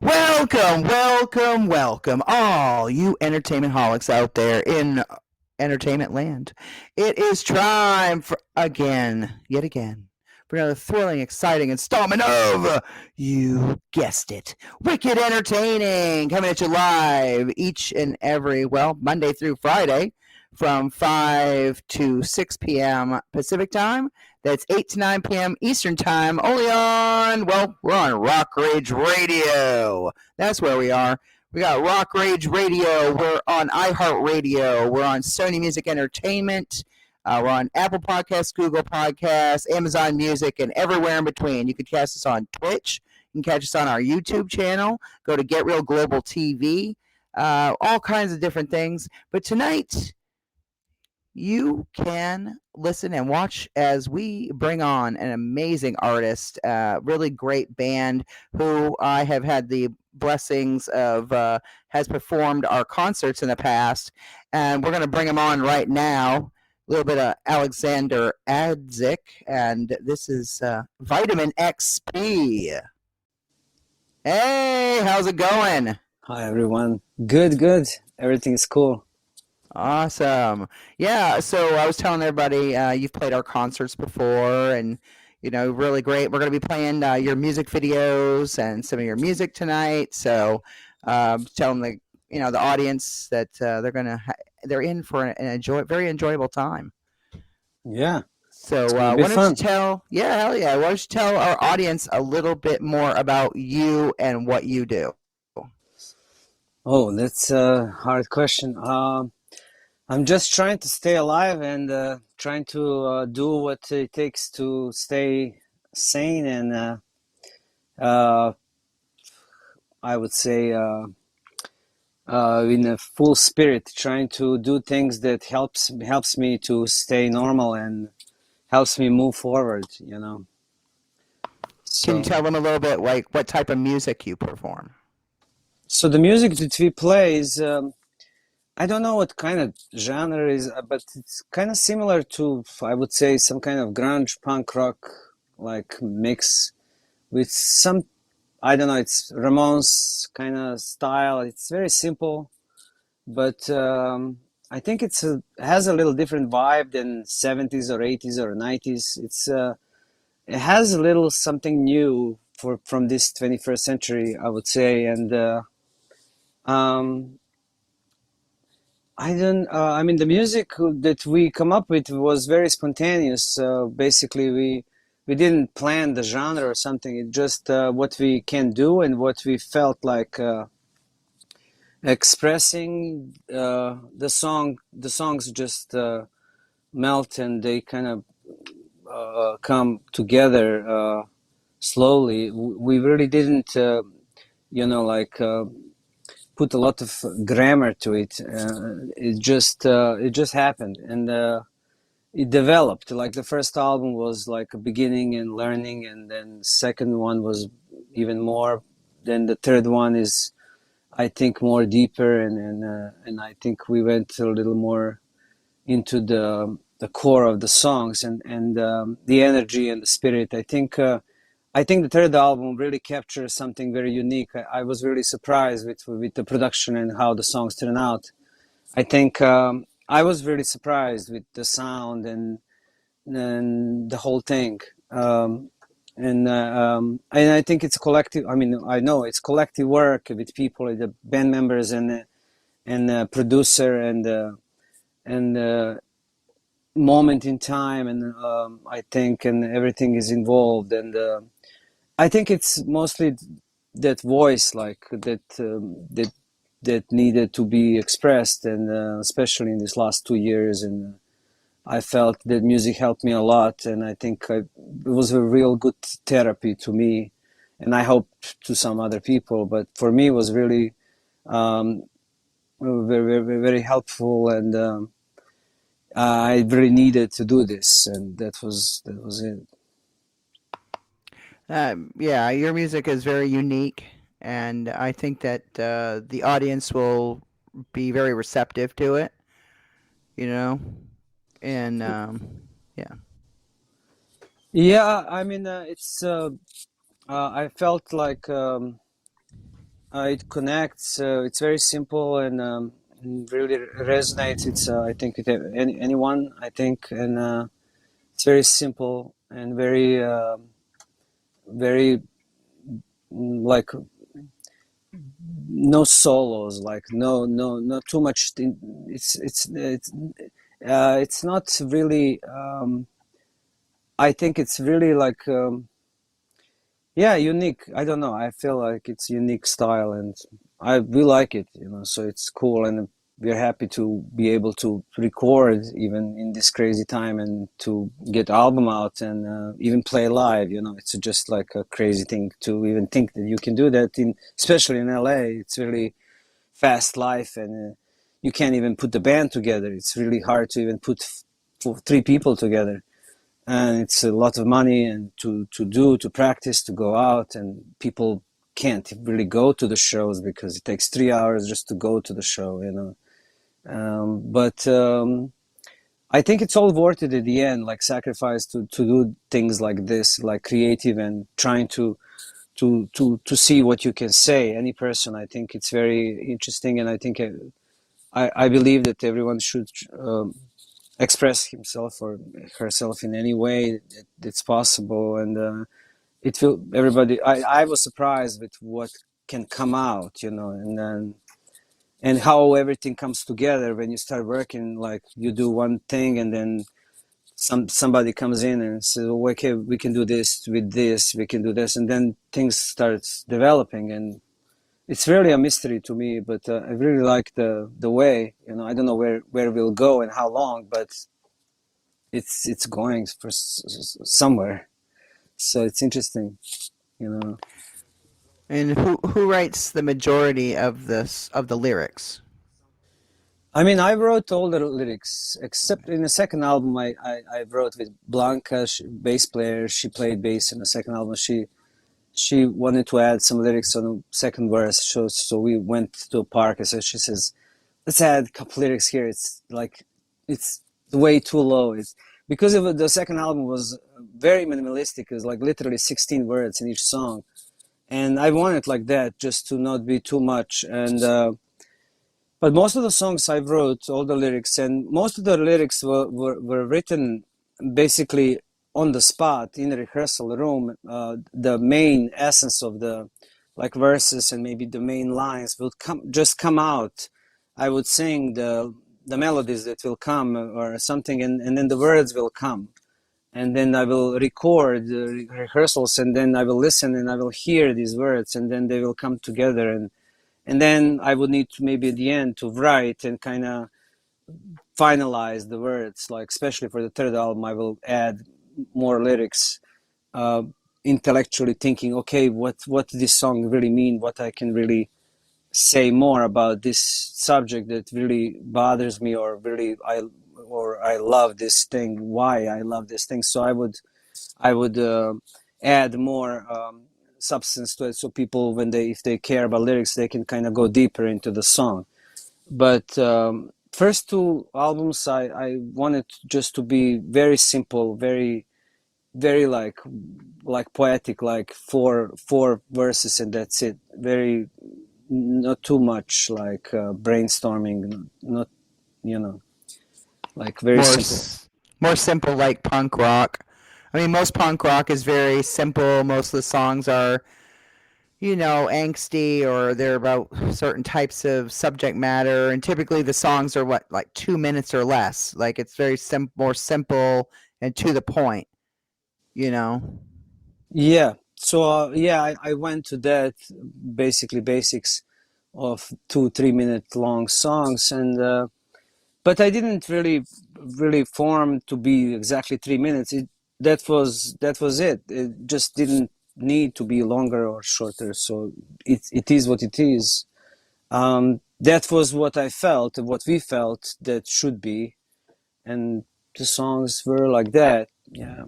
Welcome, welcome, welcome, all you entertainment holics out there in entertainment land. It is time for yet again, for another thrilling, exciting installment of, you guessed it, Wicked Entertaining, coming at you live each and every, Monday through Friday from 5 to 6 p.m. Pacific time. That's 8 to 9 p.m. Eastern Time, only we're on Rock Rage Radio. That's where we are. We got Rock Rage Radio. We're on iHeartRadio. We're on Sony Music Entertainment. We're on Apple Podcasts, Google Podcasts, Amazon Music, and everywhere in between. You can catch us on Twitch. You can catch us on our YouTube channel. Go to Get Real Global TV. All kinds of different things. But tonight, you can listen and watch as we bring on an amazing artist, really great band who I have had the blessings of, has performed our concerts in the past. And we're going to bring him on right now. A little bit of Aleksandar Adzic, and this is Vitamin XP. Hey, how's it going? Hi everyone. Good. Everything is cool. Awesome. Yeah, so I was telling everybody you've played our concerts before and really great. We're going to be playing your music videos and some of your music tonight. So telling the audience that they're in for very enjoyable time. Yeah. So why don't you tell hell yeah, why don't you tell our audience a little bit more about you and what you do? Oh, that's a hard question. I'm just trying to stay alive and trying to do what it takes to stay sane and I would say in a full spirit, trying to do things that helps me to stay normal and helps me move forward. Can you So, tell them a little bit like what type of music you perform? so the music that we play is. I don't know what kind of genre is, but it's kind of similar to, I would say, some kind of grunge punk rock like mix with some, I don't know, it's Ramones kind of style. It's very simple, but I think has a little different vibe than 70s or 80s or 90s. It has a little something new from this 21st century, I would say, and um, I don't. I mean, the music that we come up with was very spontaneous. Basically, we didn't plan the genre or something. It just what we can do and what we felt like expressing. The songs just melt and they kind of come together slowly. We really didn't, like. Put a lot of grammar to it. It just happened, and it developed. Like the first album was like a beginning and learning, and then second one was even more. Then the third one is, I think, more deeper, and I think we went a little more into the core of the songs and the energy and the spirit. I think the third album really captures something very unique. I was really surprised with the production and how the songs turn out. I think I was really surprised with the sound and the whole thing. And I think it's a collective. I mean, I know it's collective work with people, the band members and producer and moment in time, and I think and everything is involved and. I think it's mostly that voice, like that needed to be expressed, and especially in these last 2 years. And I felt that music helped me a lot, and I think it was a real good therapy to me, and I hope to some other people. But for me, it was really very helpful, and I really needed to do this, and that was it. Yeah, your music is very unique, and I think that the audience will be very receptive to it. You know, and yeah. Yeah, I mean, I felt like. It connects. It's very simple and really resonates. It's I think with anyone. I think, and it's very simple and very like no solos, like not too much. It's not really. I think it's really like. Yeah, unique. I don't know. I feel like it's unique style, and we like it, So it's cool, and we're happy to be able to record even in this crazy time, and to get album out and even play live. It's just like a crazy thing to even think that you can do that especially in LA. It's really fast life, and you can't even put the band together. It's really hard to even put three people together, and it's a lot of money and to practice, to go out, and people can't really go to the shows because it takes 3 hours just to go to the show. But I think it's all worth it at the end, like sacrifice to do things like this, like creative, and trying to see what you can say. Any person, I think it's very interesting, and I think I believe that everyone should express himself or herself in any way that's possible, and it will everybody. I was surprised with what can come out, and then and how everything comes together when you start working. Like you do one thing, and then somebody comes in and says, oh, okay, we can do this with this, we can do this, and then things starts developing, and it's really a mystery to me. But I really like the way, I don't know where we'll go and how long, but it's going for somewhere. So it's interesting. And who writes the majority of the lyrics? I mean, I wrote all the lyrics except in the second album. I wrote with Blanca, bass player. She played bass in the second album. She wanted to add some lyrics on the second verse. So we went to a park, and so she says, let's add a couple lyrics here. It's like it's way too low. It's because of the second album was very minimalistic. It was like literally 16 words in each song, and I wanted like that, just to not be too much. And but most of the songs I wrote, all the lyrics, and most of the lyrics were written basically on the spot in the rehearsal room. The main essence of the like verses and maybe the main lines will come out. I would sing the melodies that will come or something, and then the words will come. And then I will record the rehearsals, and then I will listen, and I will hear these words, and then they will come together, and then I would need to maybe at the end to write and kind of finalize the words. Like especially for the third album, I will add more lyrics, uh, intellectually thinking, okay, what this song really mean? What I can really say more about this subject that really bothers me, or really I love this thing. Why I love this thing? So I would add more substance to it, so people, if they care about lyrics, they can kind of go deeper into the song. But first two albums, I wanted just to be very simple, very like poetic, like four verses, and that's it. Very not too much like brainstorming, not you know like very More simple. more simple, like punk rock. I mean, most punk rock is very simple. Most of the songs are, angsty, or they're about certain types of subject matter, and typically the songs are what, like 2 minutes or less. Like it's very more simple and to the point. You know. Yeah. So yeah, I went to that basically basics of 2 3 minute long songs, and but I didn't really form to be exactly 3 minutes. That was it. It just didn't need to be longer or shorter. So it is what it is. That was what I felt, what we felt that should be, and the songs were like that. Yeah.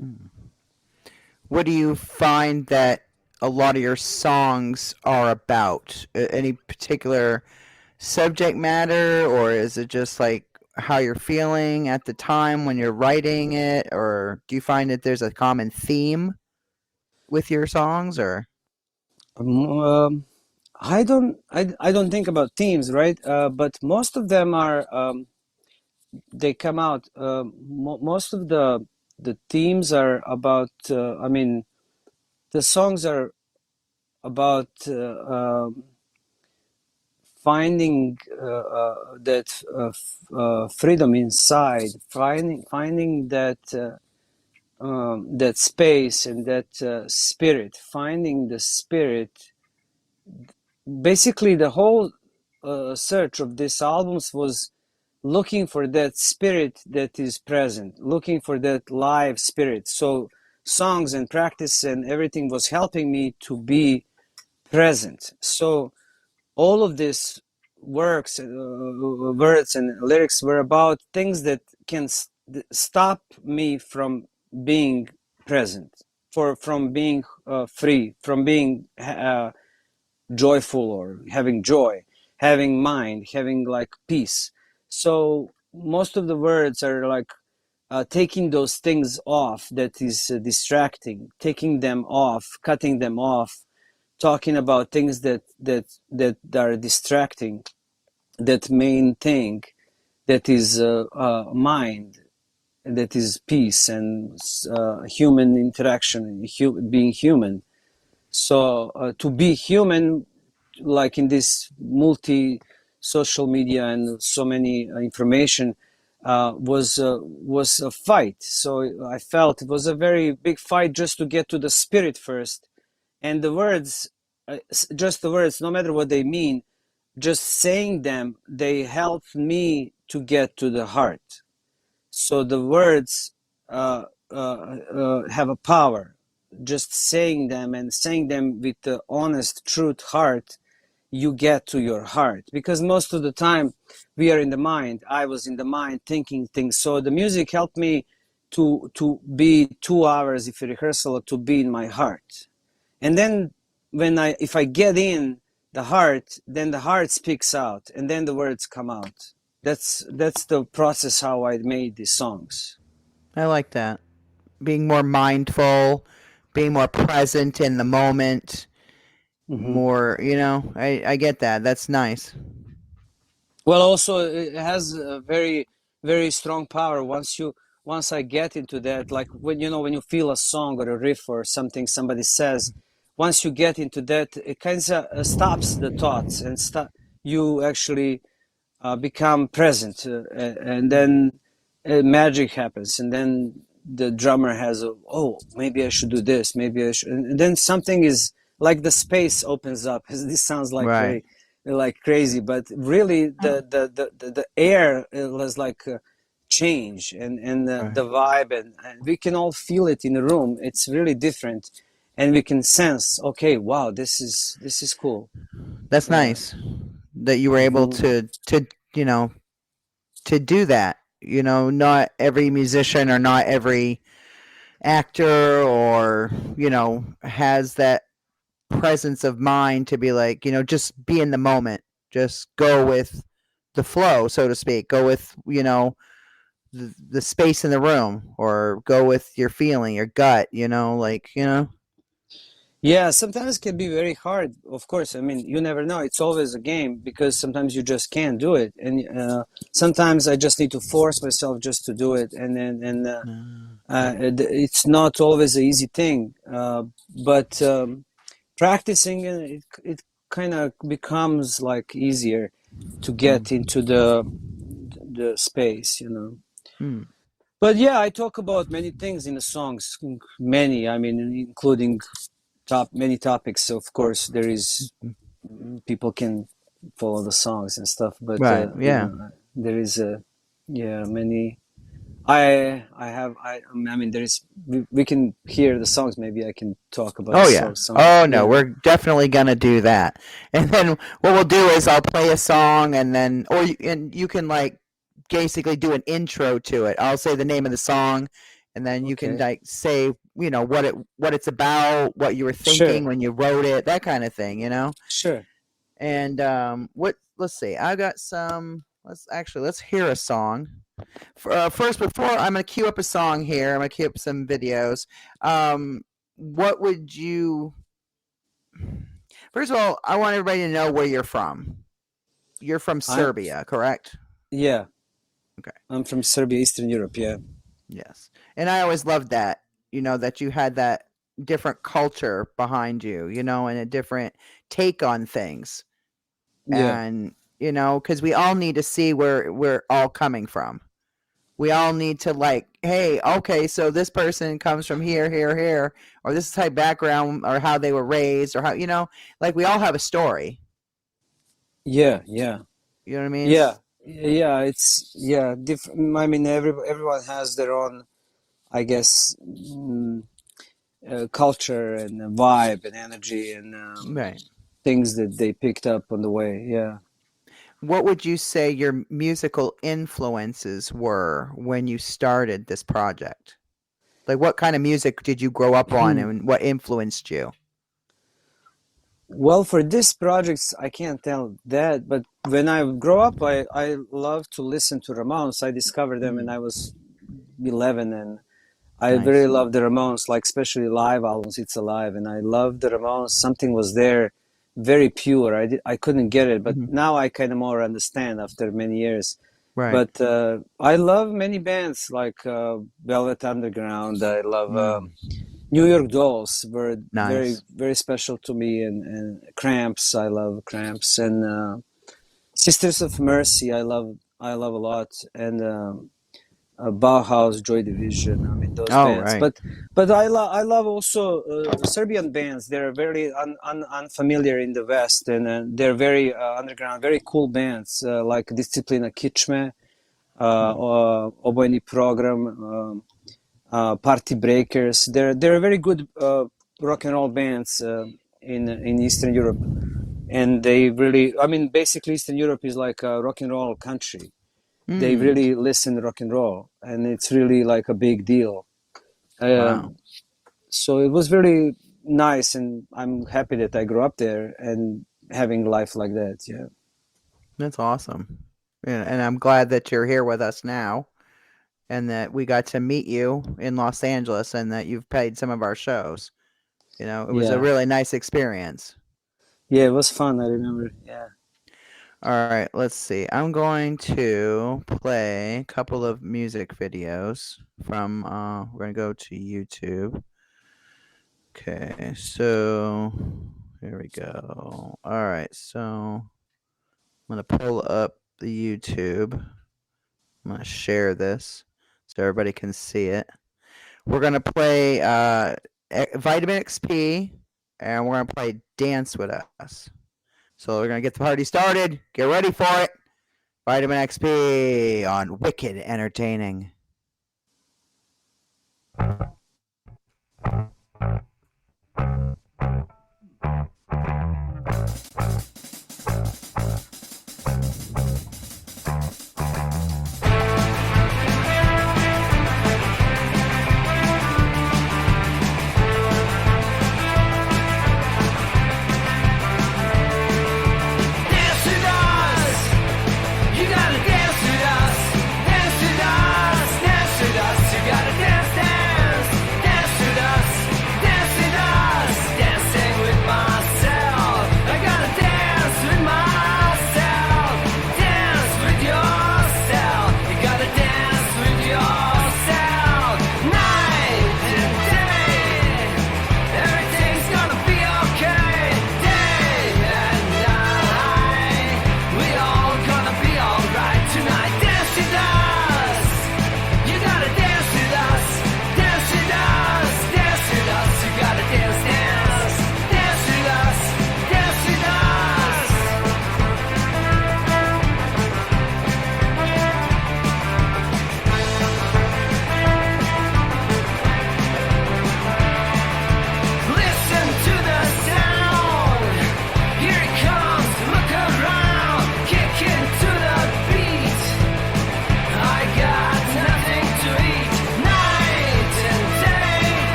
What do you find that a lot of your songs are about? Any particular subject matter, or is it just like how you're feeling at the time when you're writing it, or do you find that there's a common theme with your songs, or? Um, I don't think about themes, right? But most of them are they come out. Most of the themes are about. I mean, the songs are about finding that freedom inside, finding that that space and that spirit, finding the spirit. Basically, the whole search of these albums was looking for that spirit that is present, looking for that live spirit. So songs and practice and everything was helping me to be present. So all of this works, words and lyrics were about things that can stop me from being present, from being free, from being joyful or having joy, having mind, having like peace. So most of the words are like taking those things off that is distracting, taking them off, cutting them off, talking about things that are distracting. That main thing that is mind, that is peace and human interaction, being human. So to be human, like in this multi social media and so many information, was a fight. So I felt it was a very big fight just to get to the spirit first, and the words, just the words, no matter what they mean, just saying them, they help me to get to the heart. So the words have a power. Just saying them and saying them with the honest, truth heart, you get to your heart. Because most of the time we are in the mind. I was in the mind thinking things. So the music helped me to be 2 hours if a rehearsal to be in my heart. And then if I get in the heart, then the heart speaks out, and then the words come out. That's the process how I made these songs. I like that. Being more mindful, being more present in the moment, Hmm. more, I get that. That's nice. Well, also it has a very very strong power once I get into that. Like when when you feel a song or a riff or something somebody says, once you get into that, it kind of stops the thoughts and stop. You actually become present, and then magic happens, and then the drummer has oh, maybe I should do this, maybe I should, and then something is like the space opens up. This sounds like Right. very like crazy, but really Oh, the air was like change, and right. the vibe, and we can all feel it in the room. It's really different, and we can sense, okay, wow, this is cool. That's uh, nice that you were able mhm. to you know to do that. Not every musician or not every actor or has that presence of mind to be like, just be in the moment, just go with the flow, so to speak, go with the space in the room, or go with your feeling, your gut, like Yeah, sometimes it can be very hard. Of course, I mean, you never know. It's always a game because sometimes you just can't do it, and sometimes I just need to force myself just to do it, it's not always an easy thing. But practicing it kind of becomes like easier to get mm, into the space, you know. mm, But yeah, I talk about many things in the songs, many. I mean, including many topics. Of course, there is mm. people can follow the songs and stuff, but Right, yeah. there is a yeah many. I mean there is we can hear the songs. Maybe I can talk about the Oh yeah. song. Oh no, Yeah. we're definitely gonna do that. And then what we'll do is I'll play a song, and then you can like basically do an intro to it. I'll say the name of the song, and then you can Okay. like say what it's about, what you were thinking Sure. when you wrote it, that kind of thing. Sure. And what? Let's see. I got some. Let's hear a song. First, before I'm gonna queue up a song here, I'm gonna queue up some videos. What would you First of all, I want everybody to know where you're from. You're from I Serbia, correct? Yeah, Okay. I'm from Serbia, Eastern Europe. Yeah, Yes. And I always loved that, that you had that different culture behind you, and a different take on things. yeah, And, because we all need to see where we're all coming from. We all need to like, hey, okay, so this person comes from here, here, here, or this type background, or how they were raised, or how, like we all have a story. yeah, yeah, You know what I mean? yeah, yeah. It's yeah. Different. I mean, everyone has their own, I guess, culture and vibe and energy and Right. things that they picked up on the way. Yeah. What would you say your musical influences were when you started this project? Like, what kind of music did you grow up on, and what influenced you? Well, for this projects, I can't tell that, but when I grow up, I love to listen to Ramones. I discovered them when Mm, I was 11, and I very nice. love the Ramones, like especially live albums. It's Alive, and I love the Ramones. Something was there, very pure. I couldn't get it, but Hmm. now I kind of more understand after many years. Right. But I love many bands like Velvet Underground. I love Mm, New York Dolls were very nice. very special to me, and Cramps. I love Cramps, and Sisters of Mercy. I love a lot, and Bauhaus, Joy Division. I mean those Oh, bands. right. But I love also Serbian bands. They're very unfamiliar in the West, and they're very underground, very cool bands like Disciplina Kičme, Mm, Obojni Program, Party Breakers. They're very good rock and roll bands in Eastern Europe, and they really. I mean, basically, Eastern Europe is like a rock and roll country. They mm, really listen to rock and roll, and it's really like a big deal. wow. So it was really nice, and I'm happy that I grew up there and having life like that. Yeah, That's awesome. And I'm glad that you're here with us now, and that we got to meet you in Los Angeles, and that you've played some of our shows. It was a yeah, really nice experience. yeah. It was fun. I remember. Yeah. All right, let's see. I'm going to play a couple of music videos from we're going to go to YouTube. Okay, so here we go. All right, so I'm going to pull up the YouTube. I'm going to share this so everybody can see it. We're going to play Vitamin XP, and we're going to play Dance With Us. So we're going to get the party started. Get ready for it. Vitamin XP on Wicked Entertaining. Dance with us. You gotta dance with us. Dance with us. Dance with us. You gotta dance, dance. Dance with us. Dance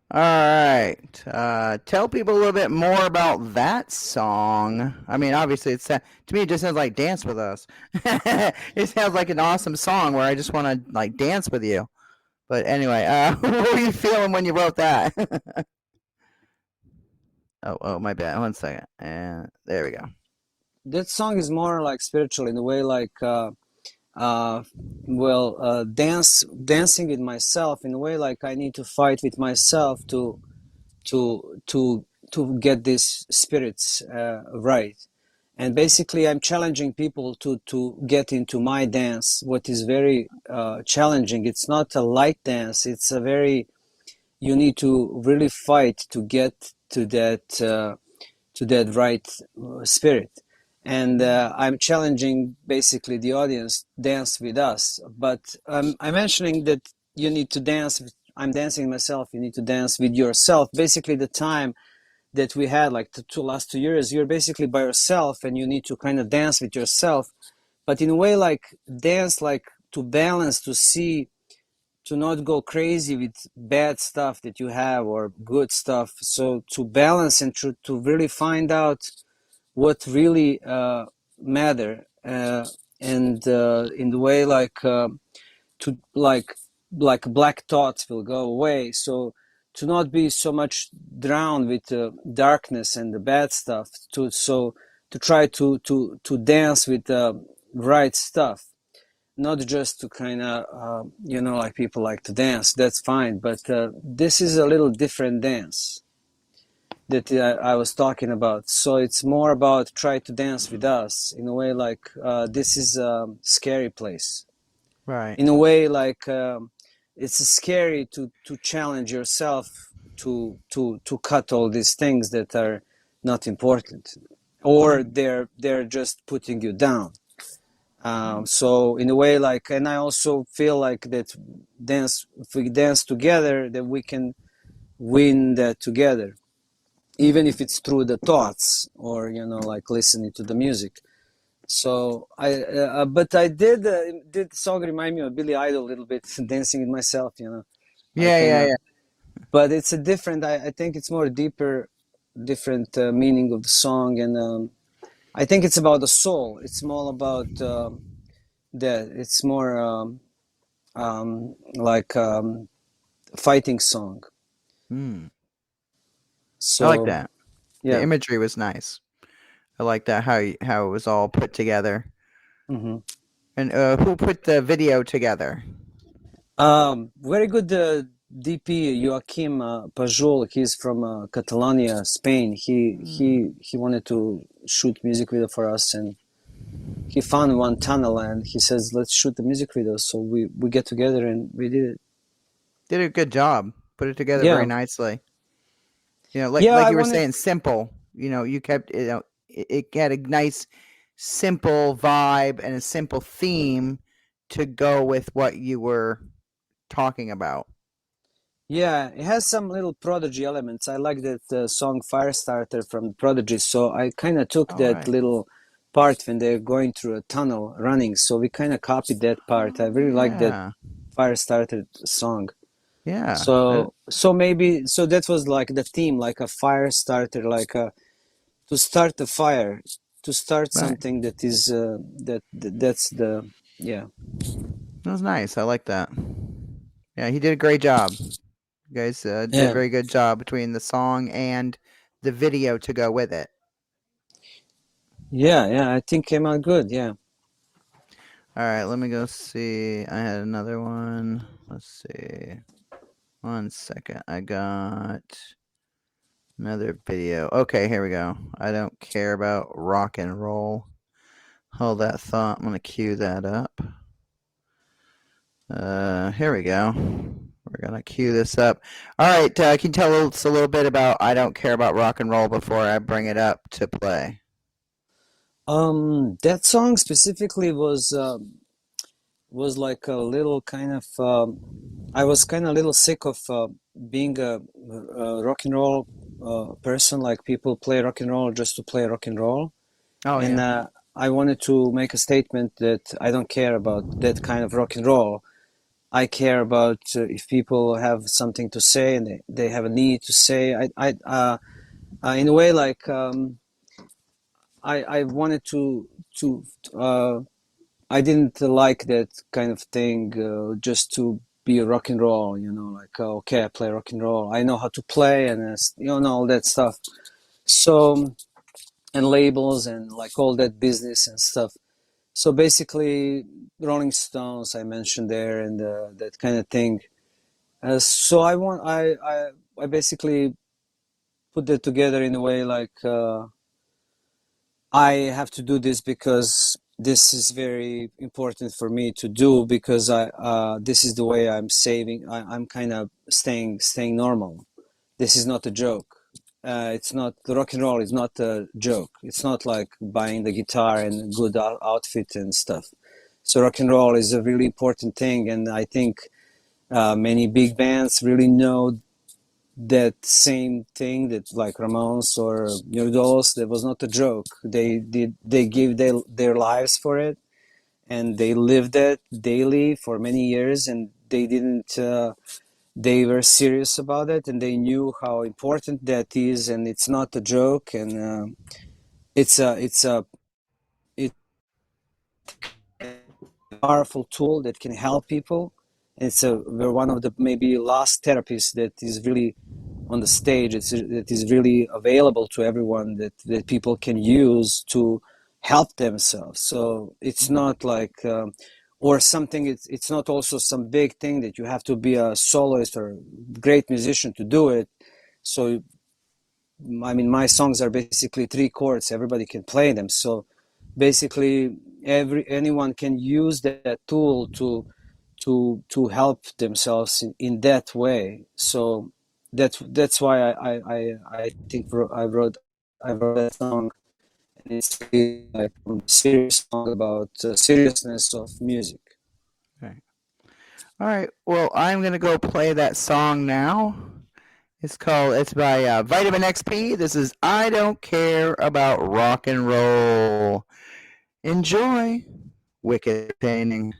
All right. Tell people a little bit more about that song. I mean, obviously, to me, it just sounds like "Dance with Us." It sounds like an awesome song where I just want to like dance with you. But anyway, what were you feeling when you wrote that? Oh, my bad. 1 second. And there we go. That song is more like spiritual in a way, like uh, dancing with myself in a way, like I need to fight with myself to to to get these spirits right. And basically, I'm challenging people to get into my dance, what is very challenging. It's not a light dance. It's a very, you need to really fight to get to that right spirit. And I'm challenging basically the audience, dance with us. But I'm mentioning that you need to dance. I'm dancing myself. You need to dance with yourself. Basically, the time that we had, like the last 2 years, you're basically by yourself, and you need to kind of dance with yourself. But in a way, like dance, like to balance, to see, to not go crazy with bad stuff that you have or good stuff. So to balance and to really find out what really matter, and in the way like to like black thoughts will go away. So to not be so much drowned with the darkness and the bad stuff, to try to dance with the right stuff, not just to kind of like people like to dance, that's fine, but this is a little different dance that I was talking about. So it's more about try to dance with us in a way, like this is a scary place. Right. In a way, like it's scary to challenge yourself to cut all these things that are not important, or they're just putting you down. So in a way, like, and I also feel like that if we dance together, that we can win that together, even if it's through the thoughts or like listening to the music. So but I did the song remind me of Billy Idol a little bit, dancing with myself. I Yeah, kind yeah, of, yeah. but it's a different. I think it's more deeper, different meaning of the song, and I think it's about the soul. It's more about that. It's more like fighting song. Hmm. I like So that. The yeah. imagery was nice. I like that how it was all put together. Hmm. And who put the video together? Very good DP Joaquim Pajol. He's from Catalonia, Spain. He wanted to shoot music video for us, and he found one tunnel, and he says, "Let's shoot the music video." So we get together and we did it. Did a good job. Put it together very Yeah, nicely. yeah. Like I you were wanted. saying, simple. You kept it had a nice, simple vibe and a simple theme to go with what you were talking about. Yeah, it has some little Prodigy elements. I like that song Firestarter from Prodigy, so I kind of took All that right. little part when they're going through a tunnel running. So we kind of copied that part. I Oh really like that yeah, Firestarter song. yeah. So maybe so that was like the theme, like a fire starter, like a to start the fire, to start Right. something that is that's the yeah. That was nice. I like that. Yeah, he did a great job. You guys did a Yeah. very good job between the song and the video to go with it. Yeah, I think came out good. Yeah. All right, let me go see. I had another one. Let's see. 1 second. I got another video. Okay, here we go. I don't care about rock and roll. Hold that thought. I'm going to cue that up. Here we go. We're going to cue this up. All right, can you tell us a little bit about I don't care about rock and roll before I bring it up to play? That song specifically was like a little kind of I was kind of a little sick of being a rock and roll person, like people play rock and roll just to play rock and roll. Oh, And yeah. I wanted to make a statement that I don't care about that kind of rock and roll. I care about if people have something to say and they have a need to say. In a way, like I wanted to I didn't like that kind of thing just to be rock and roll, like okay, I play rock and roll. I know how to play and all that stuff. So and labels and like all that business and stuff. So basically, Rolling Stones I mentioned there and that kind of thing. So I basically put that together in a way like I have to do this because this is very important for me to do because I this is the way I'm saving. I'm kind of staying normal. This is not a joke. It's not the rock and roll is not a joke. It's not like buying the guitar and good outfit and stuff. So rock and roll is a really important thing, and I think many big bands really know that same thing that like Ramones or New Dolls. That was not a joke. They gave their lives for it, and they lived it daily for many years, and they didn't. They were serious about it, and they knew how important that is, and it's not a joke, and it's a powerful tool that can help people. We're one of the maybe last therapies that is really on the stage. That is really available to everyone that people can use to help themselves. So it's not like or something. It's not also some big thing that you have to be a soloist or great musician to do it. So I mean, my songs are basically 3 chords. Everybody can play them. So basically, anyone can use that tool to help themselves in that way. So that's why I think I wrote that song, and it's really like a serious song about seriousness of music. Okay. All right. Well, I'm gonna go play that song now. It's by Vitamin XP. This is I Don't Care About Rock and Roll. Enjoy. Wicked entertaining.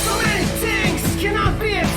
So many things cannot be explained.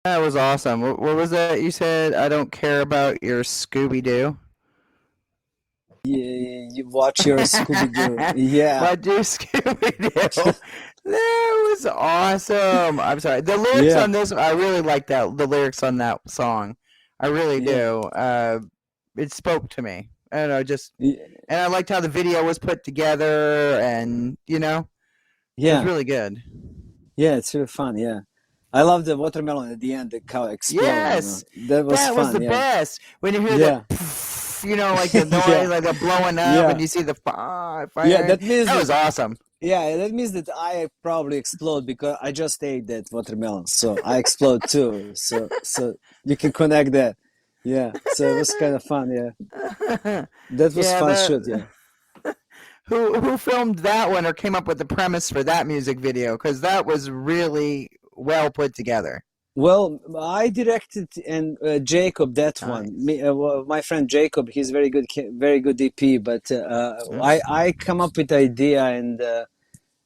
That was awesome. What was that you said? I don't care about your Scooby Doo. You watch your Scooby Doo. Yeah, What do Scooby Doo? That was awesome. I'm sorry. The lyrics yeah, on this, I really like that. The lyrics on that song, I really yeah, do. It spoke to me. I don't know, just y- and I liked how the video was put together, and it was yeah, really good. yeah. It's really fun. Yeah, I love the watermelon at the end, the cow explode. Yes, That was that was fun. the Yeah, best. When you hear the, yeah, like the yeah, noise, like the blowing up, and yeah, you see the yeah. firing. That means That that. was awesome. Yeah, that means that I probably explode because I just ate that watermelon, so I explode too. So you can connect that. Yeah, so it was kind of fun. Yeah, that was Yeah, fun shoot. the Yeah. who filmed that one or came up with the premise for that music video? Because that was really well put together. Well, I directed and Jacob that one. Nice. Well, my friend Jacob, he's very good, very good DP. But Mm. I come up with the idea and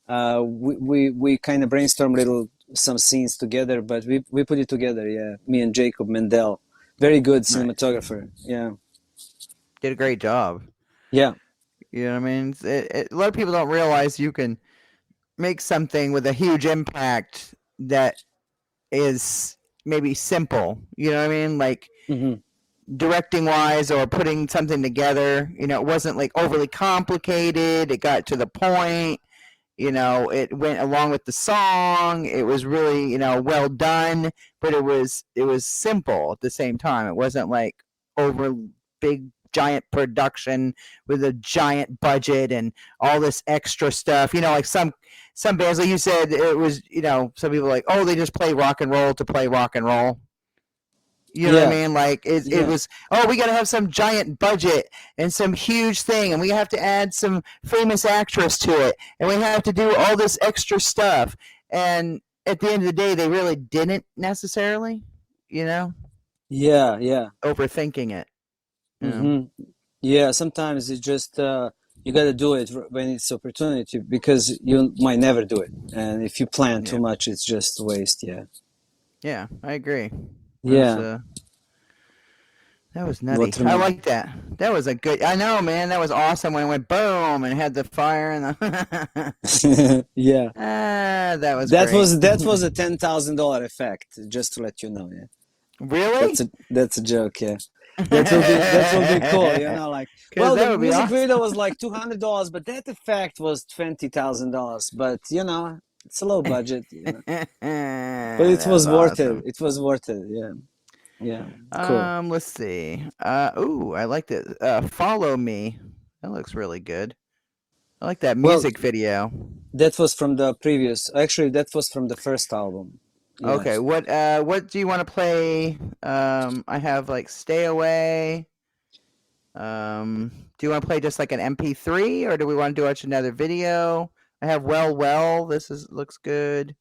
we kind of brainstorm little some scenes together. But we put it together. Yeah, me and Jacob Mendel, very good Nice. cinematographer. Yeah, Did a great job. yeah, You know what I mean? A lot of people don't realize you can make something with a huge impact that is maybe simple. You know what I mean? Like hmm directing wise or putting something together. It wasn't like overly complicated. It got to the point. It went along with the song. It was really, well done, but it was simple at the same time. It wasn't like over big giant production with a giant budget and all this extra stuff. Like some bands, like you said, it was, some people are like, oh, they just play rock and roll to play rock and roll. You know what I yeah, mean? Like it yeah, was, oh, we got to have some giant budget and some huge thing, and we have to add some famous actress to it, and we have to do all this extra stuff. And at the end of the day, they really didn't necessarily, you know, yeah, yeah. overthinking it. You know? hmm Yeah, sometimes it's just you got to do it when it's opportunity because you might never do it. And if you plan too Yeah, much, it's just waste. Yeah. yeah, I agree. That was Yeah. that was nutty. I Watermelon. like that. That was a good. I know, man. That was awesome when it went boom and had the fire and the. Yeah. That was great. That was a $10,000 effect, just to let you know. Yeah. Really? That's a joke. Yeah. That will be cool. Like Because well, the that would be music video awesome. was like $200, but that effect was $20,000. But it's a low budget. But it That was was worth it. awesome. It was worth it. Yeah. Yeah. Cool. Let's see. Ooh, I like it. Follow Me. That looks really good. I like that Well, music video. that was from the previous. Actually, that was from the first album. Okay, Yes. what do you want to play? I have like Stay Away. Do you want to play just like an MP3 or do we want to watch another video? I have Well. This looks good.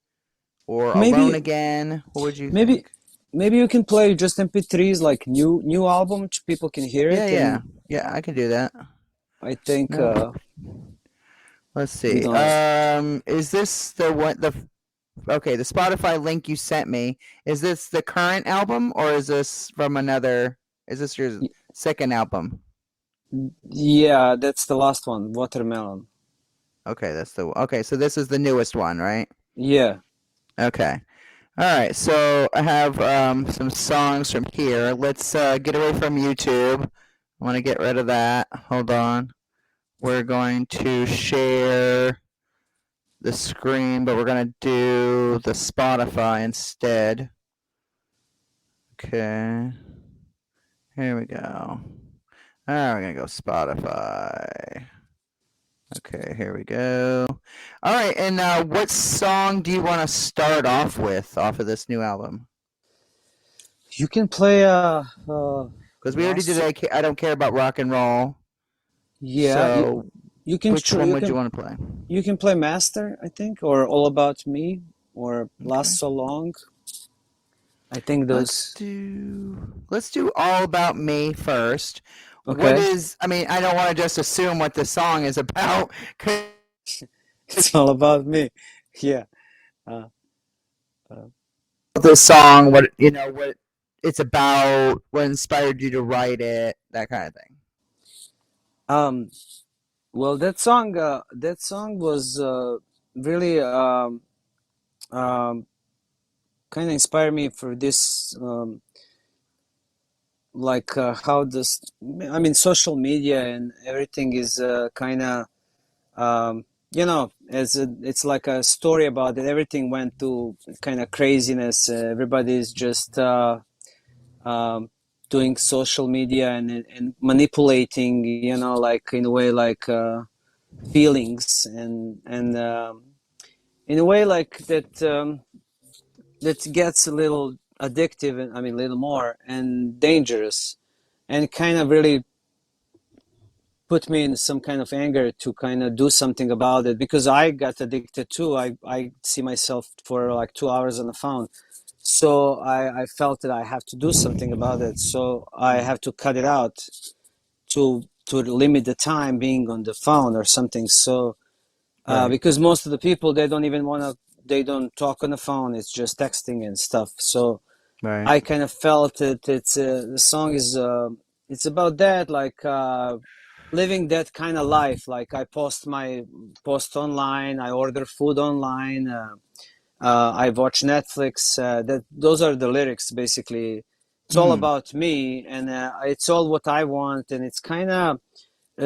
Or Alone Maybe, Again. What would you maybe, think? maybe you can play just MP3s, like new album. People can hear Yeah, it, yeah. and Yeah, I can do that. I think No. Let's we see. don't. Is this the one okay, the Spotify link you sent me, is this the current album or is this from another is this your second album? Yeah, that's the last one. Watermelon. Okay, so this is the newest one, right? Yeah. Okay. All right. So I have some songs from here. Let's get away from YouTube. I want to get rid of that. Hold on. We're going to share the screen, but we're going to do the Spotify instead. Okay. Here we go. All right, we're going to go Spotify. Okay, here we go. All right, and what song do you want to start off with off of this new album? You can play Because we already did last. I Don't Care About Rock and Roll. Yeah, So you can which one you would you can want to play? you can play Master, I think, or All About Me, or Okay. Last So Long. I think those. Let's do All About Me first. Okay. I don't want to just assume what the song is about. 'Cause It's all about me. Yeah. Uh, uh, this song, what what it's about, what inspired you to write it, that kind of thing. Um, well, that song was really um, kind of inspired me for this, like how this, I mean, social media and everything is kind of, it's like a story about it. Everything went to kind of craziness. Everybody's just um, doing social media and manipulating, like in a way, like feelings and in a way like that that gets a little addictive, and I mean, a little more and dangerous, and kind of really put me in some kind of anger to kind of do something about it, because I got addicted too. I see myself for like 2 hours on the phone. So I felt that I have to do something about it. So I have to cut it out to limit the time being on the phone or something. So Right. because most of the people, they don't even want to, they don't talk on the phone. It's just texting and stuff. So Right. I kind of felt that the song is it's about that, like living that kind of life. Like I post online, I order food online, I watch Netflix. That those are the lyrics basically. It's all Mm. about me, and it's all what I want, and it's kind of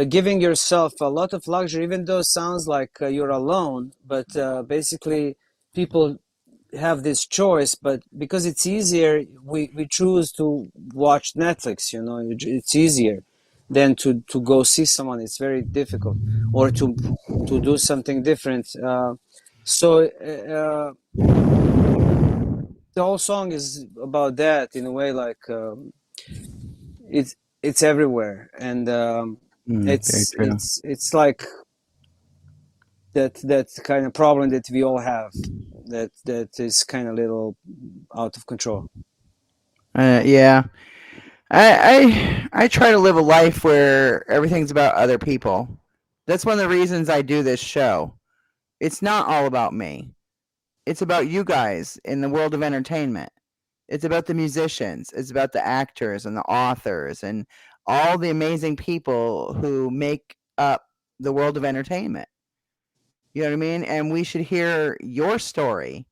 giving yourself a lot of luxury, even though it sounds like you're alone. But basically, people have this choice, but because it's easier, we choose to watch Netflix. It's easier than to go see someone. It's very difficult, or to do something different. So the whole song is about that in a way, like it's it's everywhere, and Mm. Very it's true. it's it's like that kind of problem that we all have, that is kind of little out of control. Yeah. I try to live a life where everything's about other people. That's one of the reasons I do this show. It's not all about me. It's about you guys in the world of entertainment. It's about the musicians. It's about the actors and the authors and all the amazing people who make up the world of entertainment. You know what I mean? And we should hear your story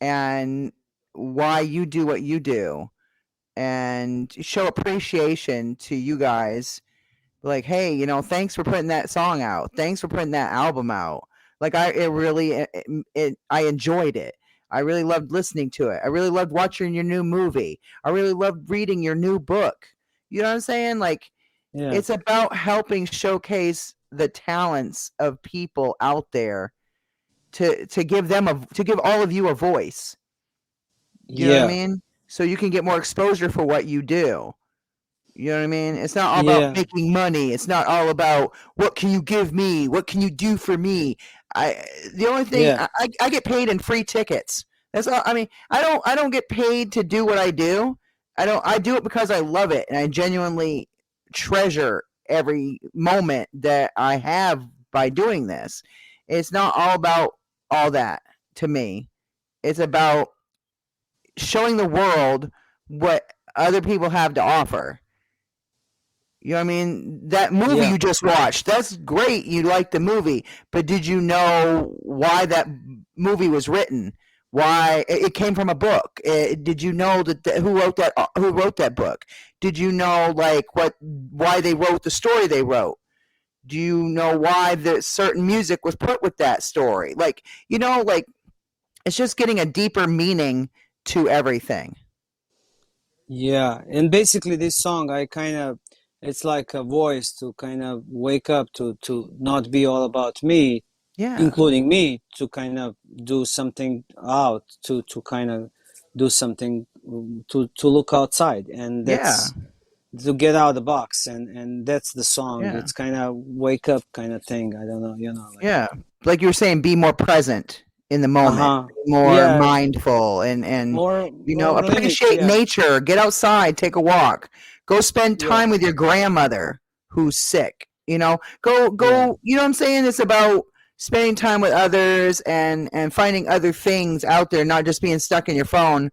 and why you do what you do and show appreciation to you guys. Like, hey, thanks for putting that song out. Thanks for putting that album out. Like, I enjoyed it. I really loved listening to it. I really loved watching your new movie. I really loved reading your new book. You know what I'm saying? Like, Yeah, it's about helping showcase the talents of people out there to give all of you a voice. You know what I yeah, mean? So you can get more exposure for what you do. You know what I mean? It's not all about yeah, making money. It's not all about what can you give me? What can you do for me? I the only thing yeah, I get paid in free tickets. That's all. I mean, I don't get paid to do what I do. I do it because I love it and I genuinely treasure every moment that I have by doing this. It's not all about all that to me. It's about showing the world what other people have to offer. You know what I mean? That movie yeah, you just watched, that's great. You liked the movie, but did you know why that movie was written? Why it came from a book? Did you know who wrote that book? Did you know like why they wrote the story they wrote? Do you know why the certain music was put with that story? Like, like it's just getting a deeper meaning to everything. yeah. And basically, this song, I kind of, it's like a voice to kind of wake up to not be all about me, Yeah. including me, to kind of do something out, to kind of do something, to look outside, and Yeah. that's to get out of the box, and that's the song. Yeah. It's kind of wake up kind of thing. I don't know, like Yeah. Like you were saying, be more present in the moment, uh-huh. be more Yeah, mindful and more limits. appreciate Yeah, nature, get outside, take a walk, go spend yeah, time with your grandmother who's sick, yeah, go, you know what I'm saying? It's about spending time with others and finding other things out there, not just being stuck in your phone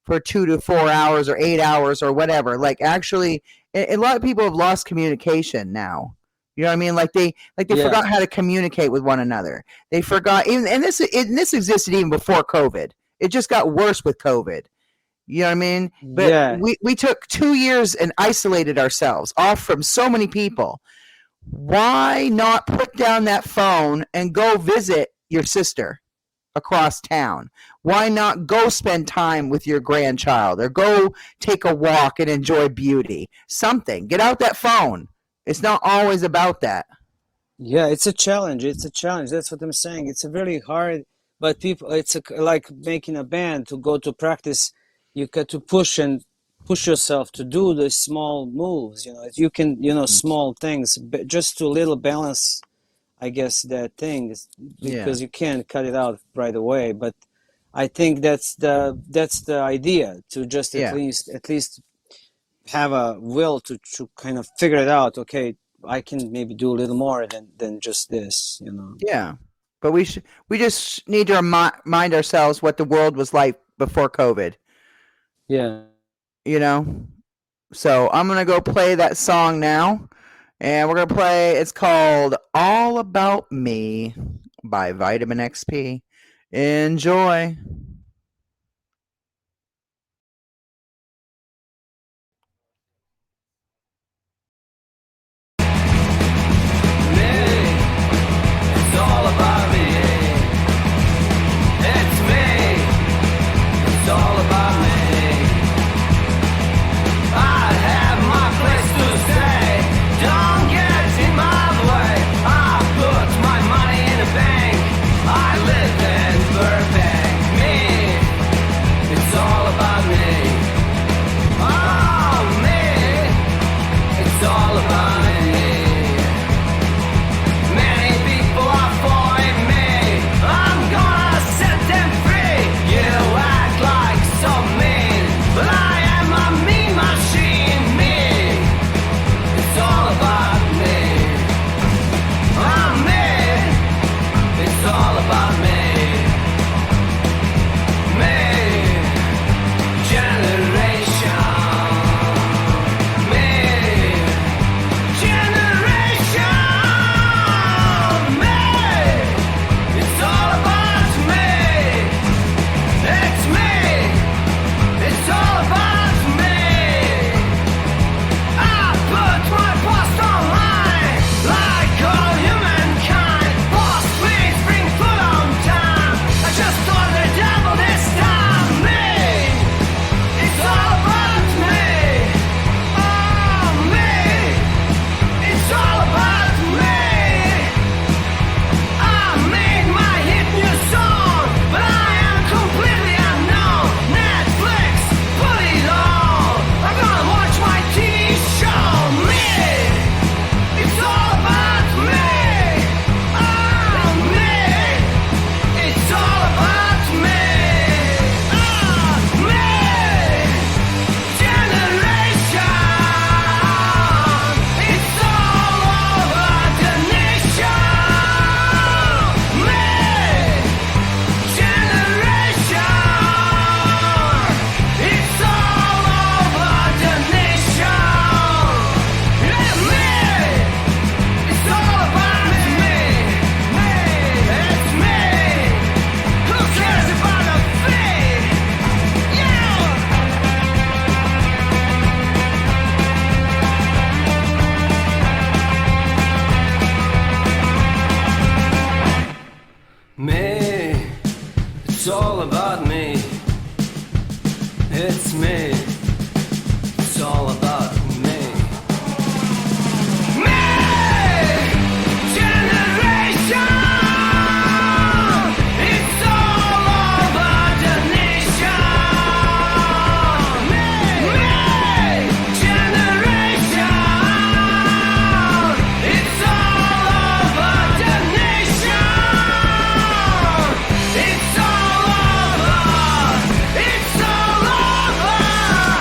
for 2 to 4 hours or 8 hours or whatever. Like actually, a lot of people have lost communication now. You know what I mean? Like they Yeah. forgot how to communicate with one another. They forgot even, and this existed even before COVID. It just got worse with COVID. You know what I mean? But Yeah. we took 2 years and isolated ourselves off from so many people. Why not put down that phone and go visit your sister across town? Why not go spend time with your grandchild or go take a walk and enjoy beauty? Something. Get out that phone. It's not always about that. Yeah, it's a challenge. It's a challenge. That's what I'm saying. It's a really hard, but people, it's like making a band to go to practice. You got to push yourself to do the small moves. You can, small things, but just to little balance, I guess, that thing because you can't cut it out right away. But I think that's the idea, to just at least have a will to kind of figure it out. Okay, I can maybe do a little more than just this. Yeah, but we just need to remind ourselves what the world was like before COVID. Yeah. So I'm gonna go play that song now, and we're gonna play. It's called "All About Me" by Vitamin XP. Enjoy. It's all about me. It's me. It's all about me. I have my place to stay. Don't get in my way. I put my money in a bank. I live in Burbank. Me. It's all about me. Oh, me. It's all about me. Many people are following me. I'm gonna set them free. You act like so mean, but I am a mean machine. Me, it's all about me. I'm me, it's all about me. Me, generation. Me, generation. Me, it's all about me. It's me. It's all about me. I put my post online like all humankind. Boss, please bring food on time. I just thought the devil this time. Me, it's all about me. Oh, me, it's all about me. I made my hit new song, but I am completely unknown. Netflix, put it on. I'm gonna watch my TV show. Me, it's all about me. Oh, me, it's all about me. Oh, me, generation. It's all over the nation. Me, generation. It's all over the nation. Yeah, me, it's all about me. It's me. Who cares about a fee? Yeah. Me, it's all about me. It's me. It's all about me. Me, generation. It's all over the nation. Me, generation. It's all over the nation. It's all over. It's all over.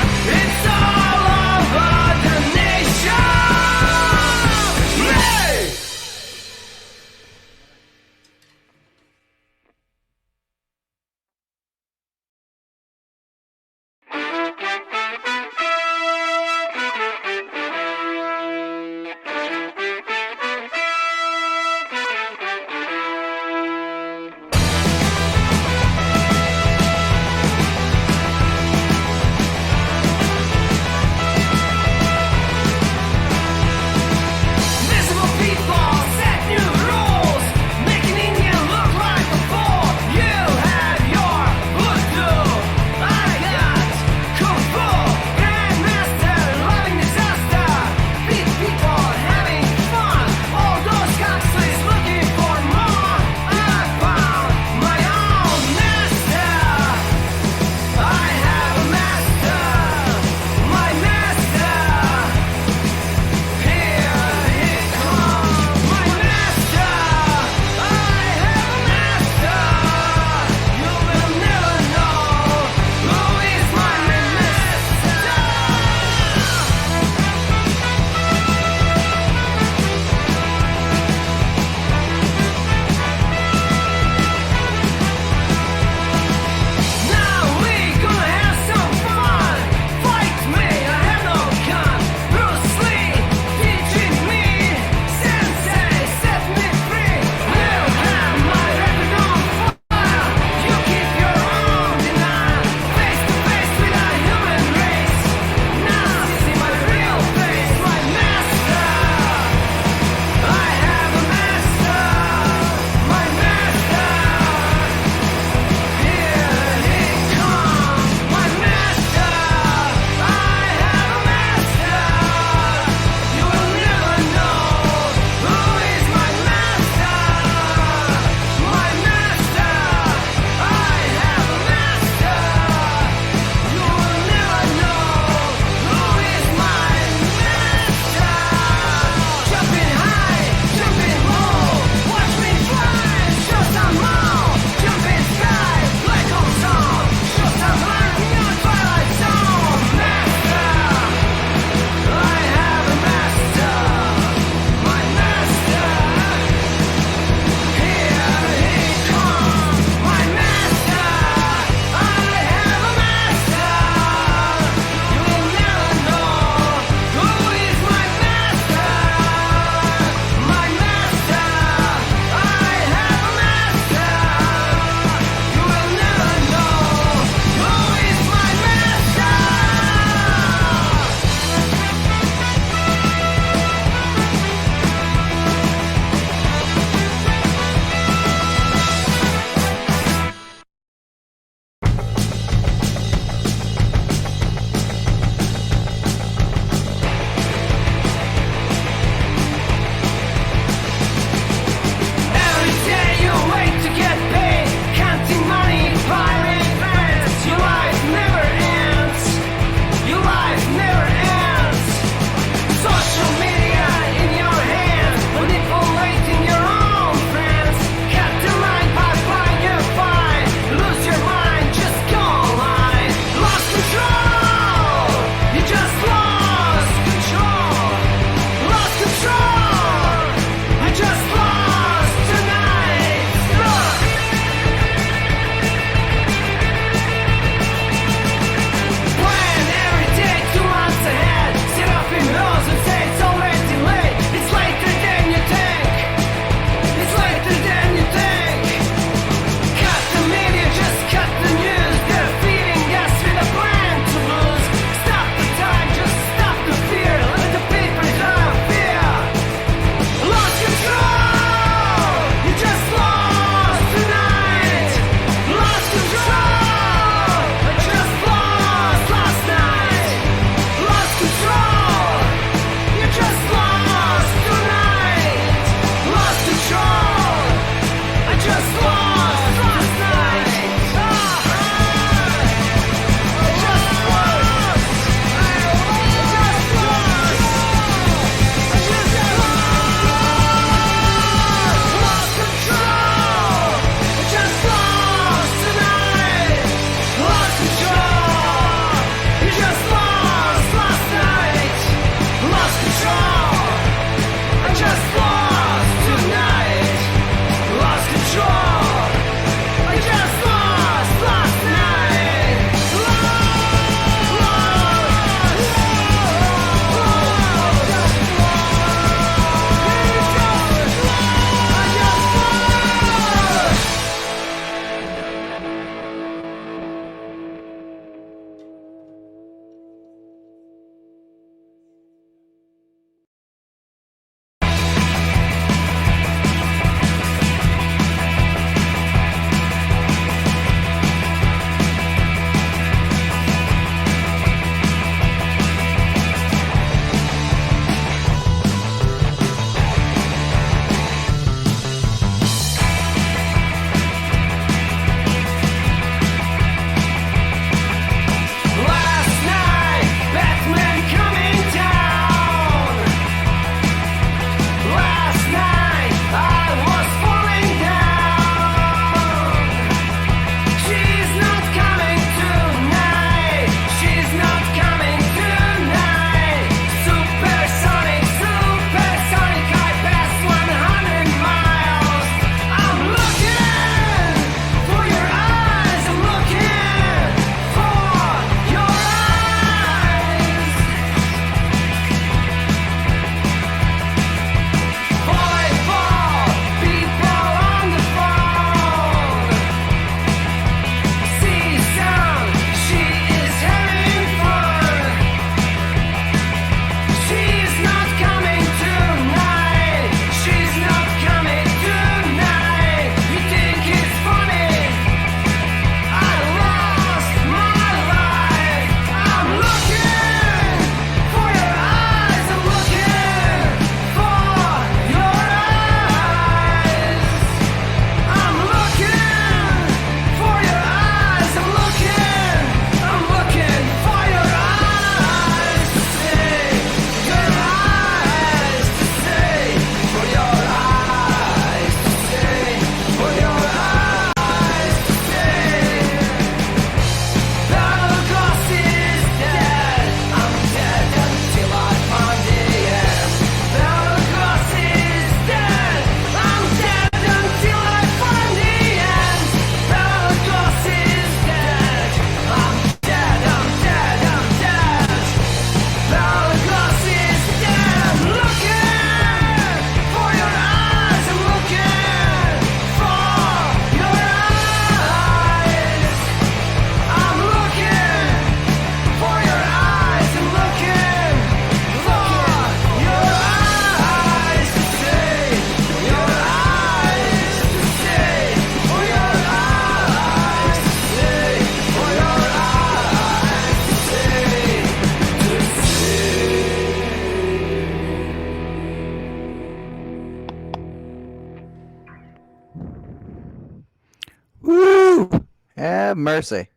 mercy.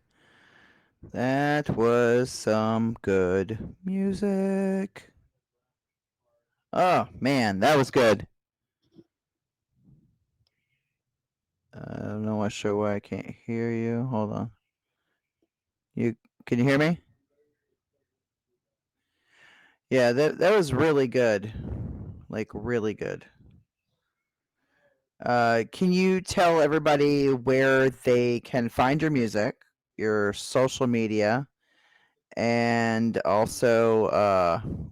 That was some good music. Oh, man, that was good. I'm not sure why I can't hear you. Hold on. Can you hear me? Yeah, that was really good. Like really good. Can you tell everybody where they can find your music, your social media, and also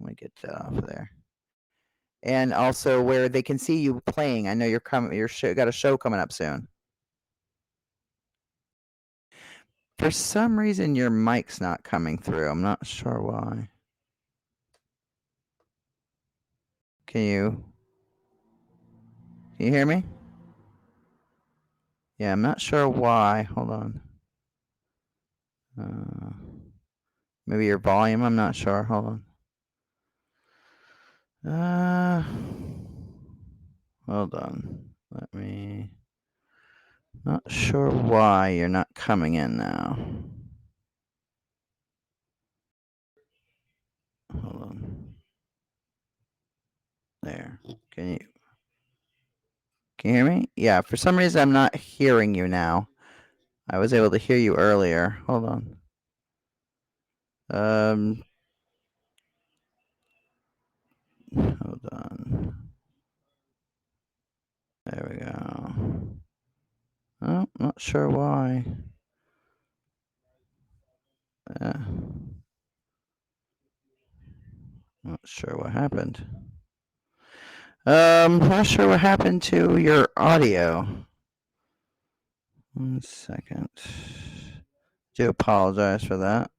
let me get that off of there. And also where they can see you playing. I know you're got a show coming up soon. For some reason your mic's not coming through. I'm not sure why. Can you hear me? Yeah, I'm not sure why. Hold on. Maybe your volume, I'm not sure. Hold on. Hold on. Not sure why you're not coming in now. Hold on. There. Can you hear me? Yeah, for some reason I'm not hearing you now. I was able to hear you earlier. Hold on. Hold on. There we go. Oh, not sure why. Not sure what happened. Not sure what happened to your audio. 1 second. Do apologize for that.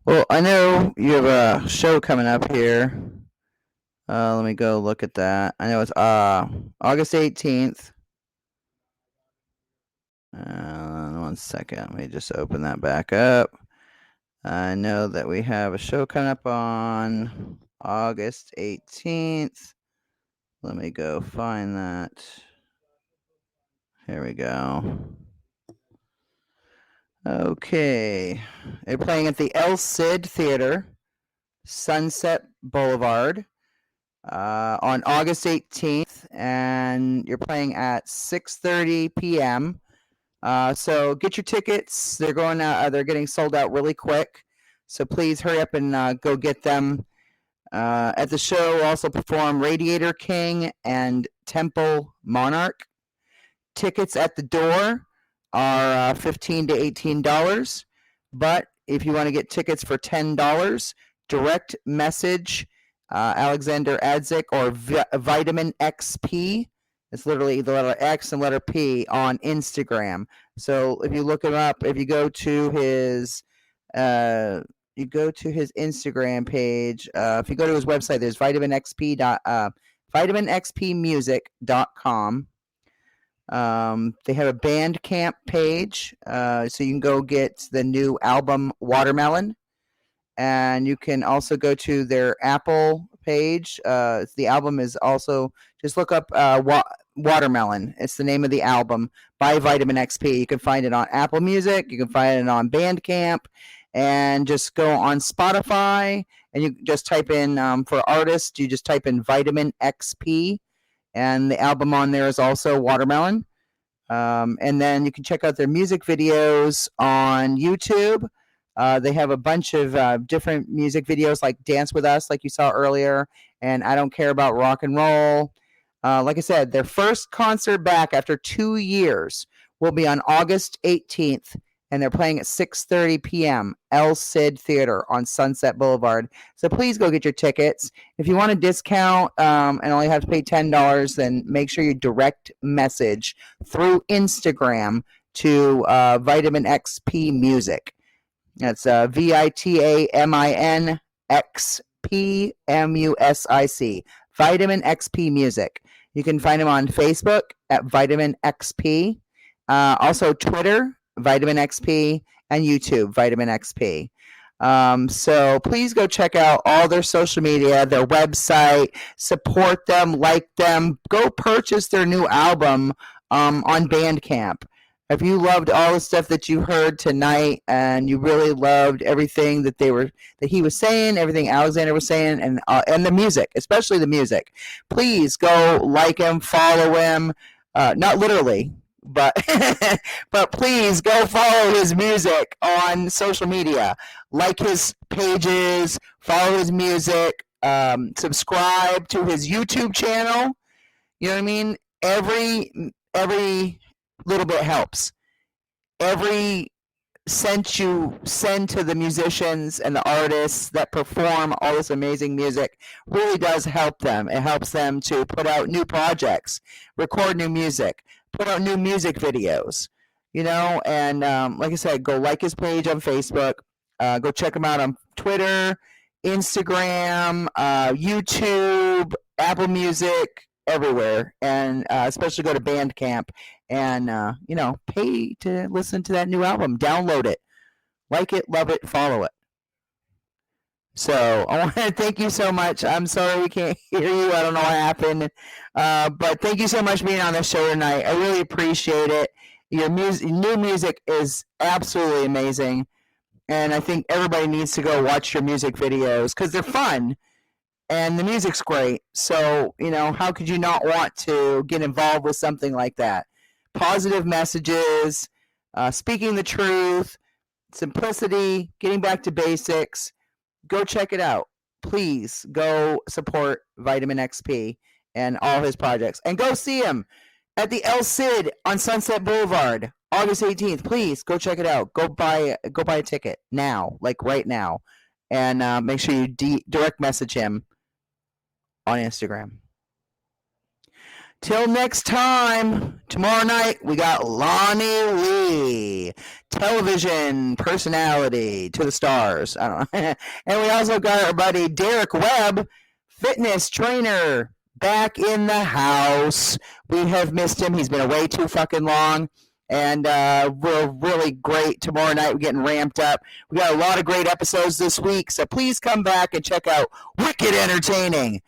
Well, I know you have a show coming up here. Let me go look at that. I know it's August 18th. 1 second. Let me just open that back up. I know that we have a show coming up on August 18th. Let me go find that. Here we go. Okay. They're playing at the El Cid Theater, Sunset Boulevard, on August 18th, and you're playing at 6:30 p.m. So get your tickets. They're going out. They're getting sold out really quick. So please hurry up and go get them. At the show, we'll also perform Radiator King and Temple Monarch. Tickets at the door are $15 to $18. But if you want to get tickets for $10, direct message Aleksandar Adzic or Vitamin XP. It's literally the letter X and letter P on Instagram. So if you look him up, if you go to his Instagram page. If you go to his website, there's vitaminxpmusic.com. They have a Bandcamp page, so you can go get the new album Watermelon. And you can also go to their Apple page. The album is also, just look up Watermelon. It's the name of the album by Vitamin XP. You can find it on Apple Music. You can find it on Bandcamp. And just go on Spotify and you just type in, for artists, you just type in Vitamin XP. And the album on there is also Watermelon. And then you can check out their music videos on YouTube. They have a bunch of different music videos like Dance With Us, like you saw earlier, and I Don't Care About Rock and Roll. Like I said, their first concert back after 2 years will be on August 18th, and they're playing at 6:30 p.m. El Cid Theater on Sunset Boulevard. So please go get your tickets. If you want a discount and only have to pay $10, then make sure you direct message through Instagram to Vitamin XP Music. That's VitaminXPmusic. Vitamin XP Music. You can find them on Facebook at Vitamin XP. Also Twitter, Vitamin XP, and YouTube, Vitamin XP. So please go check out all their social media, their website, support them, like them, go purchase their new album on Bandcamp. If you loved all the stuff that you heard tonight and you really loved everything that he was saying, everything Alexander was saying, and the music, especially the music, please go like him, follow him. Not literally, but but please go follow his music on social media, like his pages, follow his music, subscribe to his YouTube channel. You know what I mean? Every little bit helps. Every cent you send to the musicians and the artists that perform all this amazing music really does help them. It helps them to put out new projects, record new music, put out new music videos, and like I said, go like his page on Facebook, go check him out on Twitter, Instagram, YouTube, Apple Music, everywhere, and especially go to Bandcamp and pay to listen to that new album. Download it, like it, love it, follow it. So I want to thank you so much. I'm sorry we can't hear you. I don't know what happened, but thank you so much for being on the show tonight. I really appreciate it. Your new music is absolutely amazing, and I think everybody needs to go watch your music videos because they're fun. And the music's great. So, how could you not want to get involved with something like that? Positive messages, speaking the truth, simplicity, getting back to basics. Go check it out. Please go support Vitamin XP and all his projects. And go see him at the El Cid on Sunset Boulevard, August 18th. Please go check it out. Go buy a ticket now, like right now. And make sure you direct message him on Instagram. Till next time, tomorrow night, we got Lonnie Lee, television personality to the stars. I don't know. And we also got our buddy Derek Webb, fitness trainer, back in the house. We have missed him. He's been away too fucking long. And we're really great tomorrow night. We're getting ramped up. We got a lot of great episodes this week. So please come back and check out Wicked Entertaining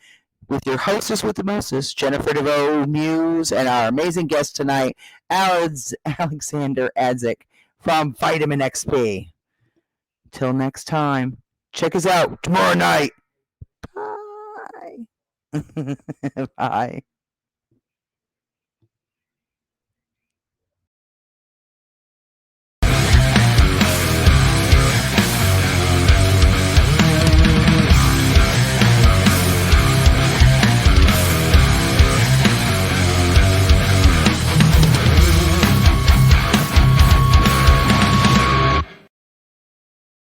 with your hostess with the mostest, Jennifer DeVoe Muse, and our amazing guest tonight, Aleksandar Adzic from Vitamin XP. Till next time, check us out tomorrow night. Bye. Bye.